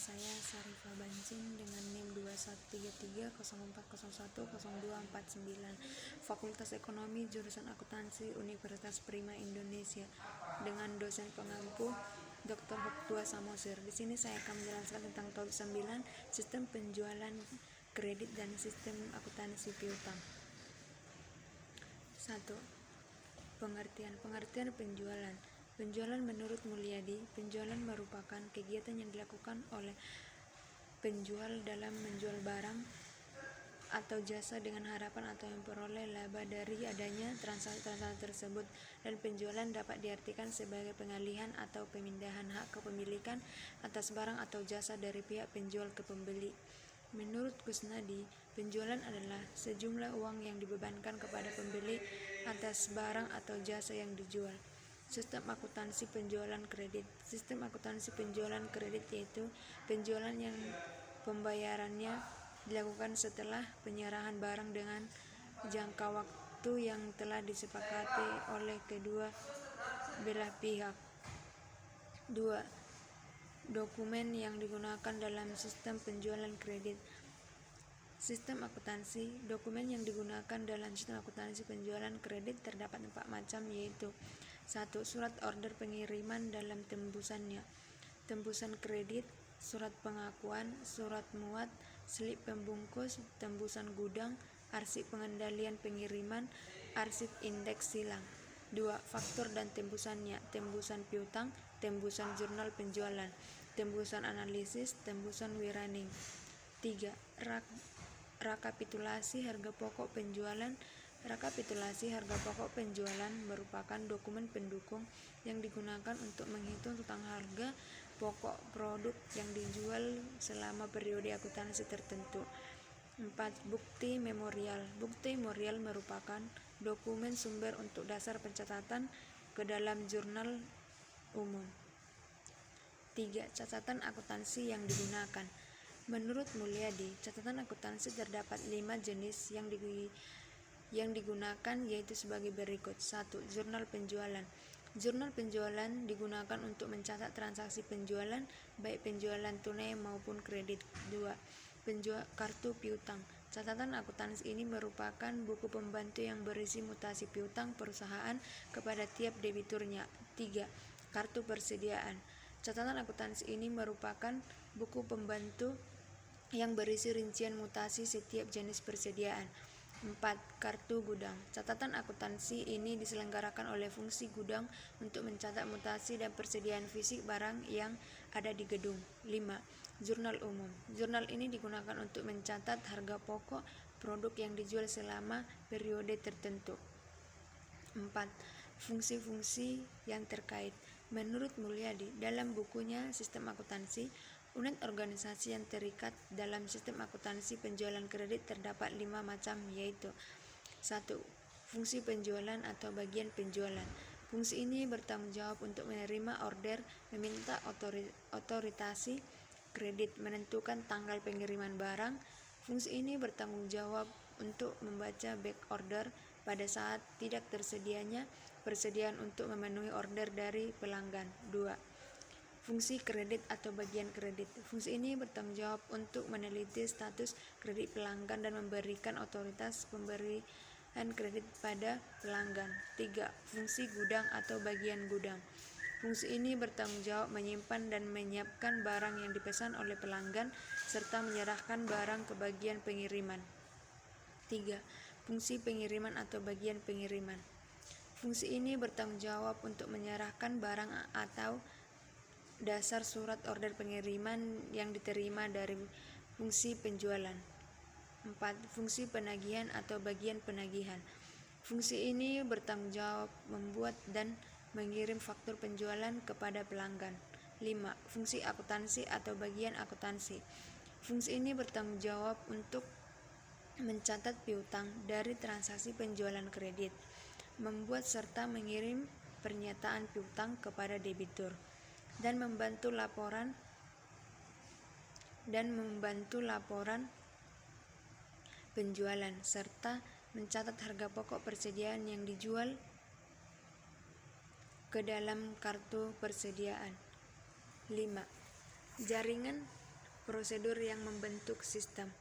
saya Sarifah Bansin dengan NIM 213304010249, Fakultas Ekonomi jurusan Akuntansi Universitas Prima Indonesia, dengan dosen pengampu Dr. Hoktua Samosir. Di sini saya akan menjelaskan tentang topik 9, sistem penjualan kredit dan sistem akuntansi piutang. 1. Pengertian penjualan. Penjualan menurut Mulyadi, penjualan merupakan kegiatan yang dilakukan oleh penjual dalam menjual barang atau jasa dengan harapan atau memperoleh laba dari adanya transaksi tersebut, dan penjualan dapat diartikan sebagai pengalihan atau pemindahan hak kepemilikan atas barang atau jasa dari pihak penjual ke pembeli. Menurut Kusnadi, penjualan adalah sejumlah uang yang dibebankan kepada pembeli atas barang atau jasa yang dijual. Sistem akuntansi penjualan kredit. Sistem akuntansi penjualan kredit yaitu penjualan yang pembayarannya dilakukan setelah penyerahan barang dengan jangka waktu yang telah disepakati oleh kedua belah pihak. 2. Dokumen yang digunakan dalam sistem penjualan kredit. Sistem akuntansi. Dokumen yang digunakan dalam sistem akuntansi penjualan kredit terdapat 4 macam, yaitu 1. Surat order pengiriman dalam tembusannya, tembusan kredit, surat pengakuan, surat muat, slip pembungkus, tembusan gudang, arsip pengendalian pengiriman, arsip indeks silang. 2. Faktur dan tembusannya, tembusan piutang, tembusan jurnal penjualan, tembusan analisis, tembusan wirunning. 3. Rekapitulasi harga pokok penjualan. Rekapitulasi harga pokok penjualan merupakan dokumen pendukung yang digunakan untuk menghitung tentang harga pokok produk yang dijual selama periode akuntansi tertentu. 4. Bukti memorial. Bukti memorial merupakan dokumen sumber untuk dasar pencatatan ke dalam jurnal umum. 3. Catatan akuntansi yang digunakan. Menurut Mulyadi, catatan akuntansi terdapat 5 jenis yang digunakan, yaitu sebagai berikut. 1. Jurnal penjualan. Jurnal penjualan digunakan untuk mencatat transaksi penjualan, baik penjualan tunai maupun kredit. 2. Kartu piutang. Catatan akuntansi ini merupakan buku pembantu yang berisi mutasi piutang perusahaan kepada tiap debiturnya. 3. Kartu persediaan. Catatan akuntansi ini merupakan buku pembantu yang berisi rincian mutasi setiap jenis persediaan. 4. Kartu gudang. Catatan akuntansi ini diselenggarakan oleh fungsi gudang untuk mencatat mutasi dan persediaan fisik barang yang ada di gedung. 5. Jurnal umum. Jurnal ini digunakan untuk mencatat harga pokok produk yang dijual selama periode tertentu. 4. Fungsi-fungsi yang terkait. Menurut Mulyadi, dalam bukunya Sistem Akuntansi, unit organisasi yang terikat dalam sistem akuntansi penjualan kredit terdapat 5 macam, yaitu 1. Fungsi penjualan atau bagian penjualan. Fungsi ini bertanggung jawab untuk menerima order, meminta otorisasi kredit, menentukan tanggal pengiriman barang. Fungsi ini bertanggung jawab untuk membaca back order pada saat tidak tersedianya persediaan untuk memenuhi order dari pelanggan. 2. Fungsi kredit atau bagian kredit. Fungsi ini bertanggung jawab untuk meneliti status kredit pelanggan dan memberikan otoritas pemberian kredit pada pelanggan. 3. Fungsi gudang atau bagian gudang. Fungsi ini bertanggung jawab menyimpan dan menyiapkan barang yang dipesan oleh pelanggan serta menyerahkan barang ke bagian pengiriman. 3. Fungsi pengiriman atau bagian pengiriman. Fungsi ini bertanggung jawab untuk menyerahkan barang atau dasar surat order pengiriman yang diterima dari fungsi penjualan. 4. Fungsi penagihan atau bagian penagihan. Fungsi ini bertanggung jawab membuat dan mengirim faktur penjualan kepada pelanggan. 5. Fungsi akuntansi atau bagian akuntansi. Fungsi ini bertanggung jawab untuk mencatat piutang dari transaksi penjualan kredit, membuat serta mengirim pernyataan piutang kepada debitur, dan membantu laporan penjualan serta mencatat harga pokok persediaan yang dijual ke dalam kartu persediaan. 5. Jaringan prosedur yang membentuk sistem.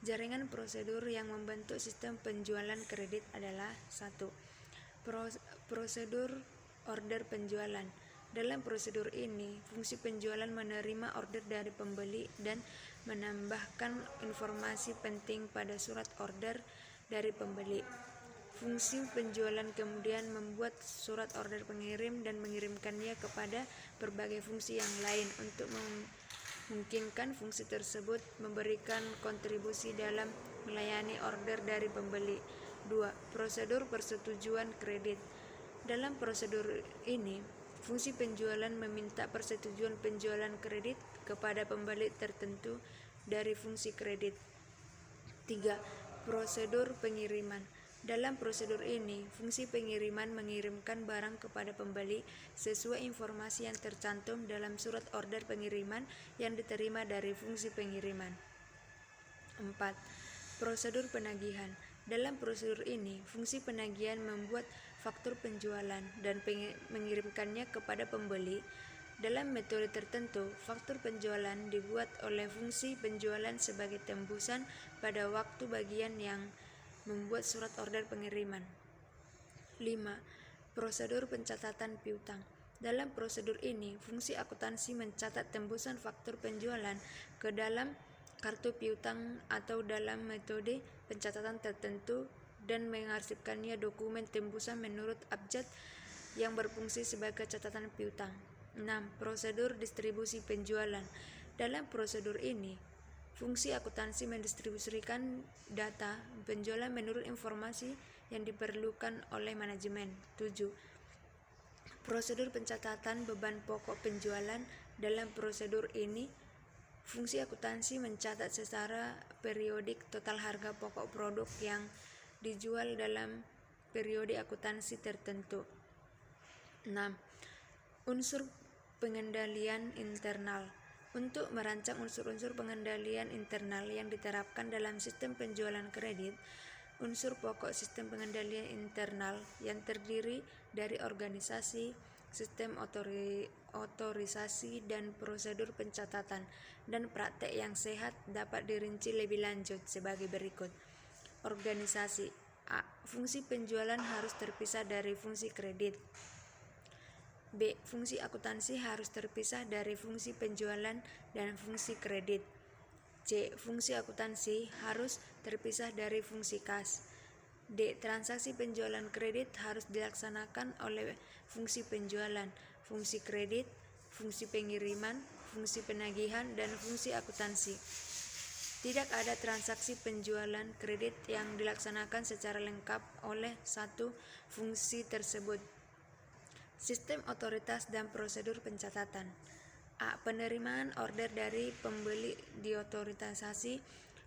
Jaringan prosedur yang membentuk sistem penjualan kredit adalah 1. Prosedur order penjualan. Dalam prosedur ini, fungsi penjualan menerima order dari pembeli dan menambahkan informasi penting pada surat order dari pembeli. Fungsi penjualan kemudian membuat surat order pengirim dan mengirimkannya kepada berbagai fungsi yang lain untuk memungkinkan fungsi tersebut memberikan kontribusi dalam melayani order dari pembeli. 2. Prosedur persetujuan kredit. Dalam prosedur ini, fungsi penjualan meminta persetujuan penjualan kredit kepada pembeli tertentu dari fungsi kredit. 3. Prosedur pengiriman. Dalam prosedur ini, fungsi pengiriman mengirimkan barang kepada pembeli sesuai informasi yang tercantum dalam surat order pengiriman yang diterima dari fungsi pengiriman. 4. Prosedur penagihan. Dalam prosedur ini, fungsi penagihan membuat faktur penjualan dan mengirimkannya kepada pembeli. Dalam metode tertentu, faktur penjualan dibuat oleh fungsi penjualan sebagai tembusan pada waktu bagian yang membuat surat order pengiriman. 5. Prosedur pencatatan piutang. Dalam prosedur ini, fungsi akuntansi mencatat tembusan faktur penjualan ke dalam kartu piutang atau dalam metode pencatatan tertentu dan mengarsipkannya dokumen tembusan menurut abjad yang berfungsi sebagai catatan piutang. 6. Prosedur distribusi penjualan. Dalam prosedur ini, fungsi akuntansi mendistribusikan data penjualan menurut informasi yang diperlukan oleh manajemen. 7. Prosedur pencatatan beban pokok penjualan. Dalam prosedur ini, fungsi akuntansi mencatat secara periodik total harga pokok produk yang dijual dalam periode akuntansi tertentu. 6. Unsur pengendalian internal. Untuk merancang unsur-unsur pengendalian internal yang diterapkan dalam sistem penjualan kredit, unsur pokok sistem pengendalian internal yang terdiri dari organisasi, sistem otorisasi dan prosedur pencatatan dan praktek yang sehat dapat dirinci lebih lanjut sebagai berikut. Organisasi. A. Fungsi penjualan harus terpisah dari fungsi kredit. B. Fungsi akuntansi harus terpisah dari fungsi penjualan dan fungsi kredit. C. Fungsi akuntansi harus terpisah dari fungsi kas. D. Transaksi penjualan kredit harus dilaksanakan oleh fungsi penjualan, fungsi kredit, fungsi pengiriman, fungsi penagihan, dan fungsi akuntansi. Tidak ada transaksi penjualan kredit yang dilaksanakan secara lengkap oleh satu fungsi tersebut. Sistem otoritas dan prosedur pencatatan. A. Penerimaan order dari pembeli diotorisasi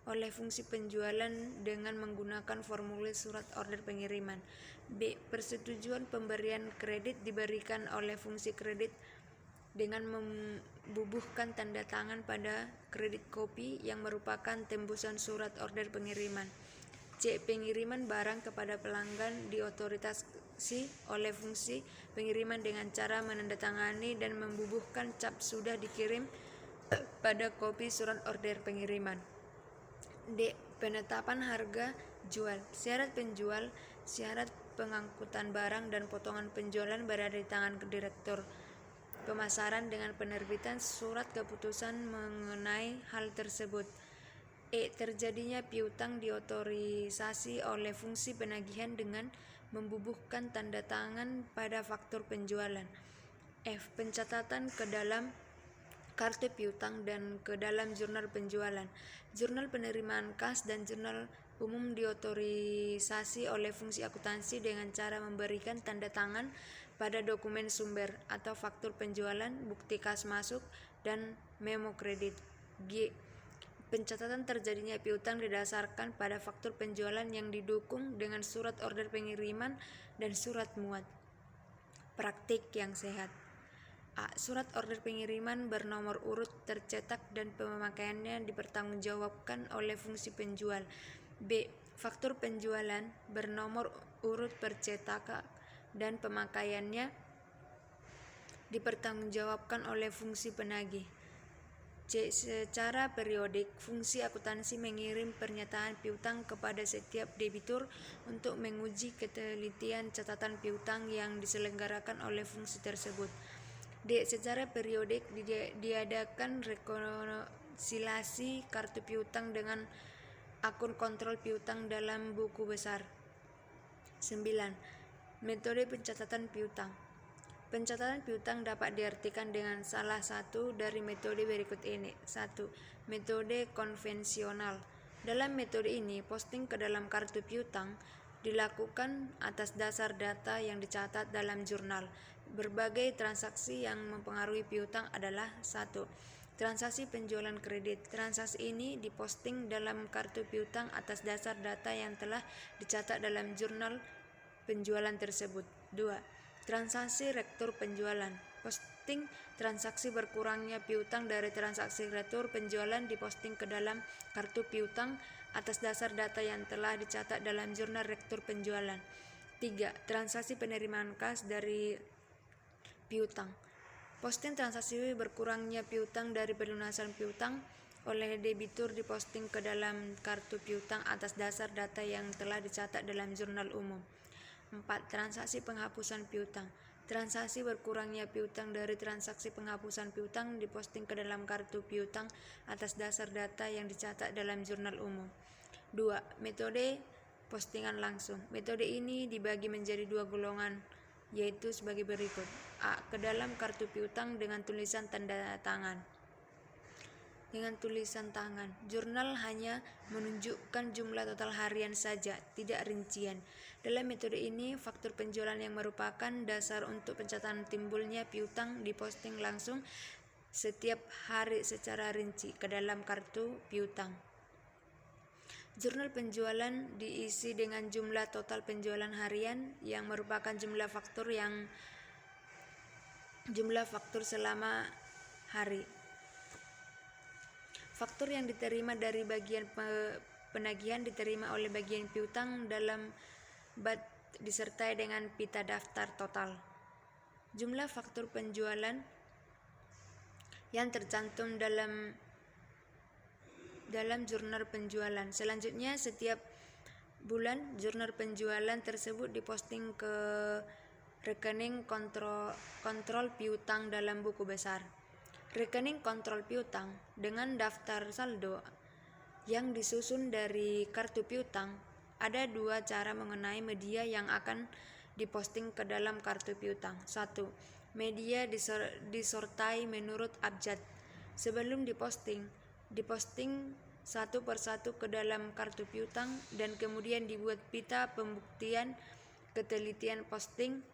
oleh fungsi penjualan dengan menggunakan formulir surat order pengiriman. B. Persetujuan pemberian kredit diberikan oleh fungsi kredit dengan membubuhkan tanda tangan pada kredit kopi yang merupakan tembusan surat order pengiriman. C. Pengiriman barang kepada pelanggan diotorisasi oleh fungsi pengiriman dengan cara menandatangani dan membubuhkan cap sudah dikirim pada kopi surat order pengiriman. D. Penetapan harga jual. Syarat penjual, syarat pengangkutan barang dan potongan penjualan berada di tangan direktur pemasaran dengan penerbitan surat keputusan mengenai hal tersebut. E. Terjadinya piutang diotorisasi oleh fungsi penagihan dengan membubuhkan tanda tangan pada faktur penjualan. F. Pencatatan ke dalam kartu piutang dan ke dalam jurnal penjualan, jurnal penerimaan kas dan jurnal umum diotorisasi oleh fungsi akuntansi dengan cara memberikan tanda tangan pada dokumen sumber atau faktur penjualan, bukti kas masuk, dan memo kredit. G. Pencatatan terjadinya piutang didasarkan pada faktur penjualan yang didukung dengan surat order pengiriman dan surat muat. Praktik yang sehat. A. Surat order pengiriman bernomor urut tercetak dan pemakaiannya dipertanggungjawabkan oleh fungsi penjual. B. Faktur penjualan bernomor urut percetakan dan pemakaiannya dipertanggungjawabkan oleh fungsi penagih. C. Secara periodik, fungsi akuntansi mengirim pernyataan piutang kepada setiap debitur untuk menguji ketelitian catatan piutang yang diselenggarakan oleh fungsi tersebut. D. Secara periodik diadakan rekonsiliasi kartu piutang dengan akun kontrol piutang dalam buku besar. 9. Metode pencatatan piutang. Pencatatan piutang dapat diartikan dengan salah satu dari metode berikut ini. 1. Metode konvensional. Dalam metode ini, posting ke dalam kartu piutang dilakukan atas dasar data yang dicatat dalam jurnal. Berbagai transaksi yang mempengaruhi piutang adalah 1. Transaksi penjualan kredit. Transaksi ini diposting dalam kartu piutang atas dasar data yang telah dicatat dalam jurnal penjualan tersebut. 2. Transaksi retur penjualan. Posting transaksi berkurangnya piutang dari transaksi retur penjualan diposting ke dalam kartu piutang atas dasar data yang telah dicatat dalam jurnal retur penjualan. 3. Transaksi penerimaan kas dari piutang. Posting transaksi berkurangnya piutang dari pelunasan piutang oleh debitur diposting ke dalam kartu piutang atas dasar data yang telah dicatat dalam jurnal umum. 4. Transaksi penghapusan piutang. Transaksi berkurangnya piutang dari transaksi penghapusan piutang diposting ke dalam kartu piutang atas dasar data yang dicatat dalam jurnal umum. 2. Metode postingan langsung. Metode ini dibagi menjadi 2 golongan, yaitu sebagai berikut. A. Ke dalam kartu piutang dengan tulisan tanda tangan. Dengan tulisan tangan, jurnal hanya menunjukkan jumlah total harian saja, tidak rincian. Dalam metode ini, faktur penjualan yang merupakan dasar untuk pencatatan timbulnya piutang diposting langsung setiap hari secara rinci ke dalam kartu piutang. Jurnal penjualan diisi dengan jumlah total penjualan harian yang merupakan jumlah faktur selama hari. Faktur yang diterima dari bagian penagihan diterima oleh bagian piutang dalam bat disertai dengan pita daftar total. Jumlah faktur penjualan yang tercantum dalam jurnal penjualan. Selanjutnya, setiap bulan jurnal penjualan tersebut diposting ke rekening kontrol piutang dalam buku besar. Rekening kontrol piutang dengan daftar saldo yang disusun dari kartu piutang. Ada 2 cara mengenai media yang akan diposting ke dalam kartu piutang. 1. Media disortai menurut abjad. Sebelum diposting satu persatu ke dalam kartu piutang dan kemudian dibuat pita pembuktian ketelitian posting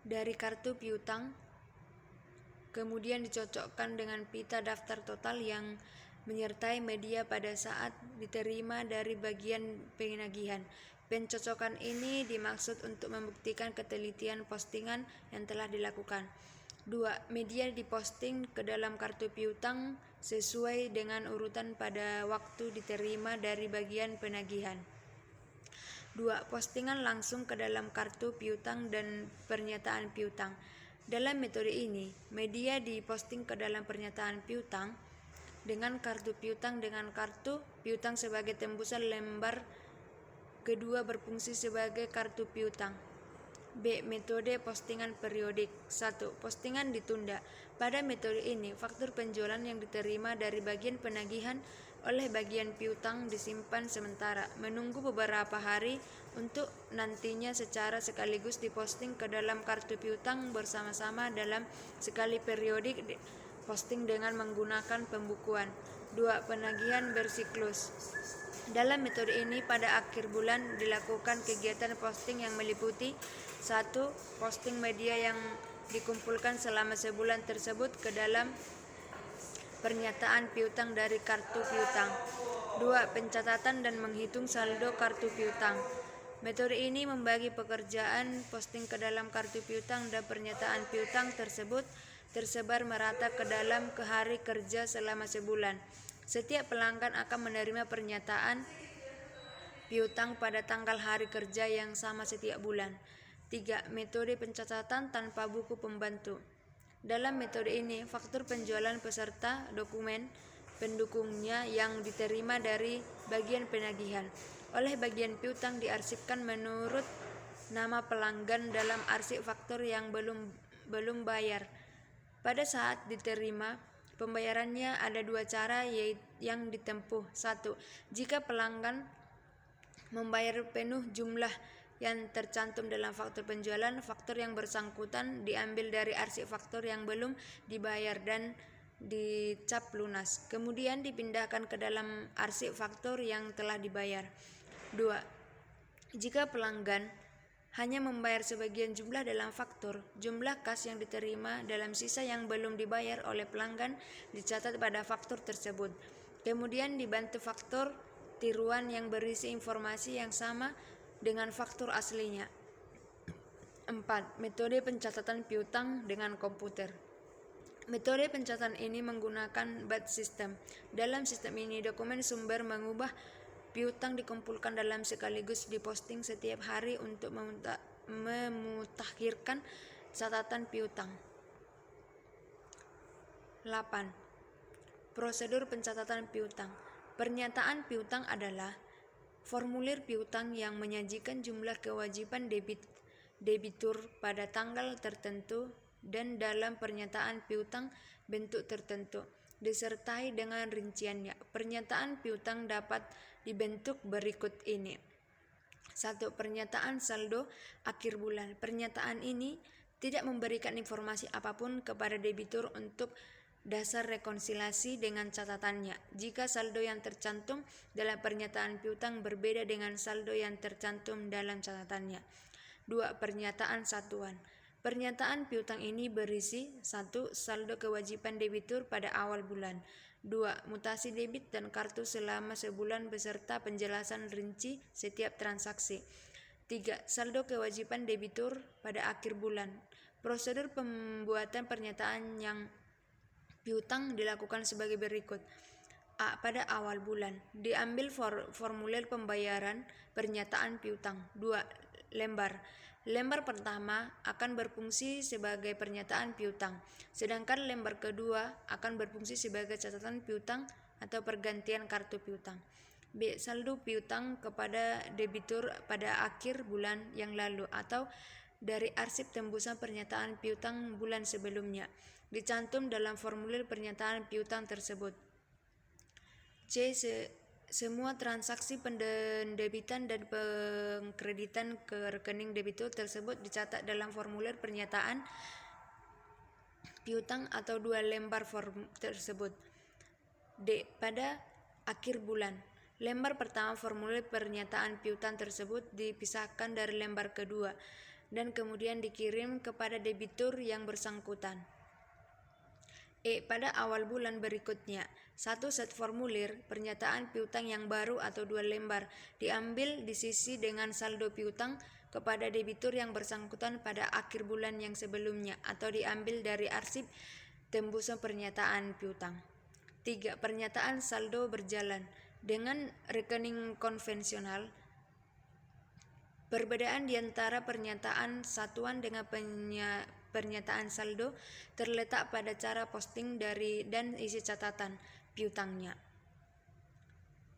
dari kartu piutang, kemudian dicocokkan dengan pita daftar total yang menyertai media pada saat diterima dari bagian penagihan. Pencocokan ini dimaksud untuk membuktikan ketelitian postingan yang telah dilakukan. 2. Media diposting ke dalam kartu piutang sesuai dengan urutan pada waktu diterima dari bagian penagihan. 2. Postingan langsung ke dalam kartu piutang dan pernyataan piutang. Dalam metode ini, media diposting ke dalam pernyataan piutang dengan kartu piutang sebagai tembusan lembar kedua berfungsi sebagai kartu piutang. B. Metode postingan periodik. 1. Postingan ditunda. Pada metode ini, faktur penjualan yang diterima dari bagian penagihan oleh bagian piutang disimpan sementara, menunggu beberapa hari untuk nantinya secara sekaligus diposting ke dalam kartu piutang bersama-sama dalam sekali periodik posting dengan menggunakan pembukuan. 2. Penagihan bersiklus. Dalam metode ini, pada akhir bulan dilakukan kegiatan posting yang meliputi 1. Posting media yang dikumpulkan selama sebulan tersebut ke dalam pernyataan piutang dari kartu piutang. 2. Pencatatan dan menghitung saldo kartu piutang. Metode ini membagi pekerjaan posting ke dalam kartu piutang dan pernyataan piutang tersebut tersebar merata ke dalam hari kerja selama sebulan. Setiap pelanggan akan menerima pernyataan piutang pada tanggal hari kerja yang sama setiap bulan. 3. Metode pencatatan tanpa buku pembantu. Dalam metode ini, faktur penjualan peserta dokumen pendukungnya yang diterima dari bagian penagihan oleh bagian piutang diarsipkan menurut nama pelanggan dalam arsip faktur yang belum bayar. Pada saat diterima pembayarannya ada dua cara yang ditempuh. 1. Jika pelanggan membayar penuh jumlah yang tercantum dalam faktur penjualan, faktur yang bersangkutan diambil dari arsip faktur yang belum dibayar dan dicap lunas, kemudian dipindahkan ke dalam arsip faktur yang telah dibayar. 2. Jika pelanggan hanya membayar sebagian jumlah dalam faktur, jumlah kas yang diterima dalam sisa yang belum dibayar oleh pelanggan dicatat pada faktur tersebut. Kemudian dibantu faktur tiruan yang berisi informasi yang sama dengan faktur aslinya. 4. Metode pencatatan piutang dengan komputer. Metode pencatatan ini menggunakan batch system. Dalam sistem ini, dokumen sumber mengubah piutang dikumpulkan dalam sekaligus diposting setiap hari untuk memutakhirkan catatan piutang. 8. Prosedur pencatatan piutang. Pernyataan piutang adalah formulir piutang yang menyajikan jumlah kewajiban debitur pada tanggal tertentu dan dalam pernyataan piutang bentuk tertentu disertai dengan rinciannya. Pernyataan piutang dapat dibentuk berikut ini. 1. Pernyataan saldo akhir bulan. Pernyataan ini tidak memberikan informasi apapun kepada debitur untuk dasar rekonsiliasi dengan catatannya. Jika saldo yang tercantum dalam pernyataan piutang berbeda dengan saldo yang tercantum dalam catatannya. 2. Pernyataan satuan. Pernyataan piutang ini berisi 1. Saldo kewajiban debitur pada awal bulan. 2. Mutasi debit dan kartu selama sebulan beserta penjelasan rinci setiap transaksi. 3. Saldo kewajiban debitur pada akhir bulan. Prosedur pembuatan pernyataan yang piutang dilakukan sebagai berikut. A. Pada awal bulan, diambil formulir pembayaran pernyataan piutang. 2. Lembar. Lembar pertama akan berfungsi sebagai pernyataan piutang, sedangkan lembar kedua akan berfungsi sebagai catatan piutang atau pergantian kartu piutang. B. Saldo piutang kepada debitur pada akhir bulan yang lalu atau dari arsip tembusan pernyataan piutang bulan sebelumnya, dicantum dalam formulir pernyataan piutang tersebut. C. Semua transaksi pendebitan dan pengkreditan ke rekening debitur tersebut dicatat dalam formulir pernyataan piutang atau dua lembar form tersebut. D. Pada akhir bulan, lembar pertama formulir pernyataan piutang tersebut dipisahkan dari lembar kedua dan kemudian dikirim kepada debitur yang bersangkutan. E. Pada awal bulan berikutnya, satu set formulir pernyataan piutang yang baru atau dua lembar diambil diisi dengan saldo piutang kepada debitur yang bersangkutan pada akhir bulan yang sebelumnya atau diambil dari arsip tembusan pernyataan piutang. 3. Pernyataan saldo berjalan dengan rekening konvensional. Perbedaan di antara pernyataan satuan dengan pernyataan saldo terletak pada cara posting dan isi catatan piutangnya.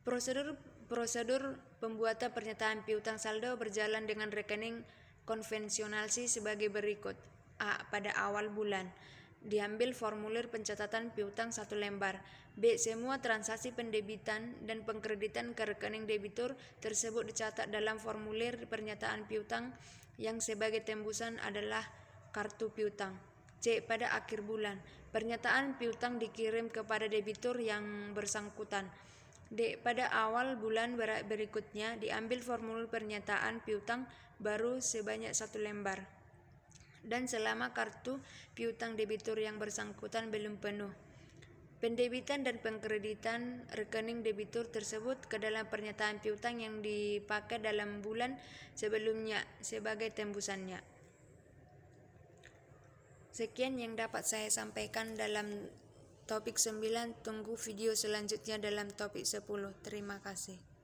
Prosedur pembuatan pernyataan piutang saldo berjalan dengan rekening konvensional sebagai berikut. A. Pada awal bulan, diambil formulir pencatatan piutang satu lembar. B. Semua transaksi pendebitan dan pengkreditan ke rekening debitur tersebut dicatat dalam formulir pernyataan piutang yang sebagai tembusan adalah kartu piutang. C. Pada akhir bulan, pernyataan piutang dikirim kepada debitur yang bersangkutan. D. Pada awal bulan berikutnya diambil formulir pernyataan piutang baru sebanyak satu lembar dan selama kartu piutang debitur yang bersangkutan belum penuh, pendebitan dan pengkreditan rekening debitur tersebut ke dalam pernyataan piutang yang dipakai dalam bulan sebelumnya sebagai tembusannya. Sekian yang dapat saya sampaikan dalam topik 9. Tunggu video selanjutnya dalam topik 10. Terima kasih.